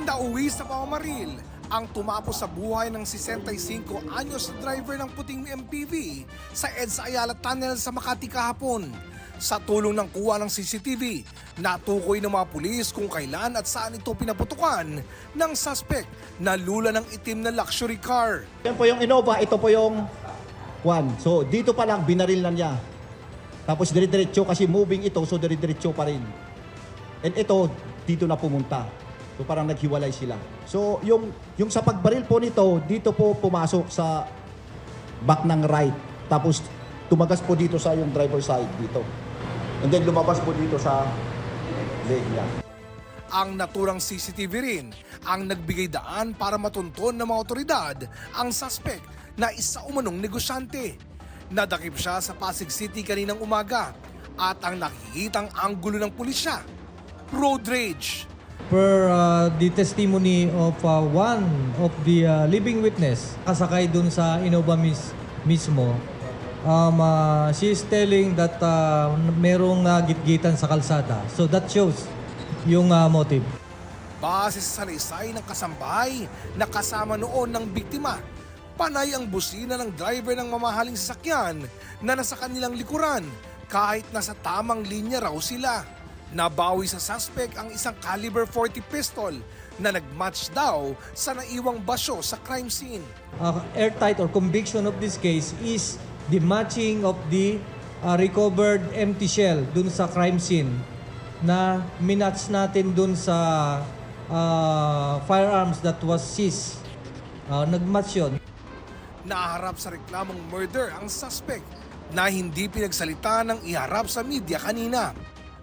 Nauwi sa pamamaril ang tumapos sa buhay ng 65 anyos na driver ng puting MPV sa EDSA Ayala Tunnel sa Makati kahapon. Sa tulong ng kuha ng CCTV, natukoy ng mga pulis kung kailan at saan ito pinaputukan ng suspect na lula ng itim na luxury car. Yan po yung Innova, ito po yung Juan. So dito pa lang binaril na niya. Tapos dire-diretso kasi moving ito, so dire-diretso pa rin. And ito, dito na pumunta. So parang naghiwalay sila. So yung sa pagbaril po nito, dito po pumasok sa back ng right. Tapos tumagas po dito sa yung driver side dito. And then lumabas po dito sa leg niya. Ang naturang CCTV rin ang nagbigay daan para matunton ng mga otoridad ang suspect na isa umanong negosyante. Nadakip siya sa Pasig City kaninang umaga at ang nakikitang anggulo ng pulisya, road rage. Per the testimony of one of the living witness, kasakay dun sa Innova mismo, she is telling that merong gitgitan sa kalsada. So that shows yung motive. Base sa salaysay ng kasambahay na kasama noon ng biktima, panay ang busina ng driver ng mamahaling sasakyan na nasa kanilang likuran kahit nasa tamang linya raw sila. Nabawi sa suspect ang isang caliber .40 pistol na nagmatch daw sa naiwang basyo sa crime scene. Airtight or conviction of this case is the matching of the recovered empty shell dun sa crime scene na minatch natin dun sa firearms that was seized. Nagmatch yun. Naharap sa reklamong murder ang suspect na hindi pinagsalita ng iharap sa media kanina.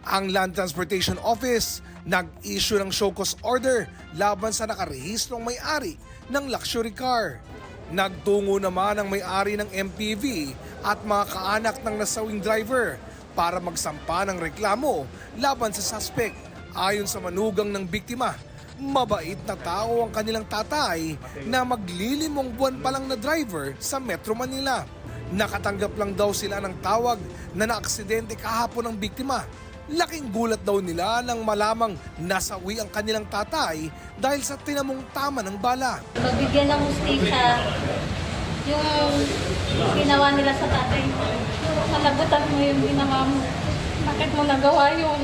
Ang Land Transportation Office nag-issue ng show cause order laban sa nakarehistrong may-ari ng luxury car. Nagtungo naman ang may-ari ng MPV at mga kaanak ng nasawing driver para magsampa ng reklamo laban sa suspect. Ayon sa manugang ng biktima, mabait na tao ang kanilang tatay na maglilimong buwan pa lang na driver sa Metro Manila. Nakatanggap lang daw sila ng tawag na naaksidente kahapon ng biktima. Laking gulat daw nila nang malamang nasawi ang kanilang tatay dahil sa tinamong tama ng bala. Magbigyan ng hustisya yung ginawa nila sa tatay. Malagutan mo yung ginawa mo. Bakit mo nagawa yun?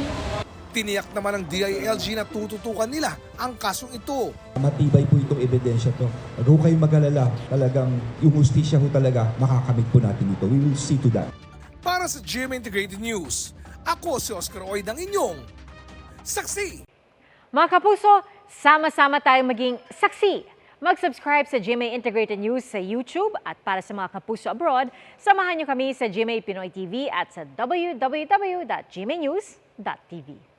Tiniyak naman ng DILG na tututukan nila ang kasong ito. Matibay po itong ebidensya to. Huwag ho kayong mag-alala. Talagang yung hustisya ho talaga, makakamit po natin ito. We will see to that. Para sa GMA Integrated News, ako si Oscar Oid ang inyong saksi. Mga kapuso, sama-sama tayong maging saksi. Mag-subscribe sa GMA Integrated News sa YouTube at para sa mga kapuso abroad, samahan niyo kami sa GMA Pinoy TV at sa www.gmanews.tv.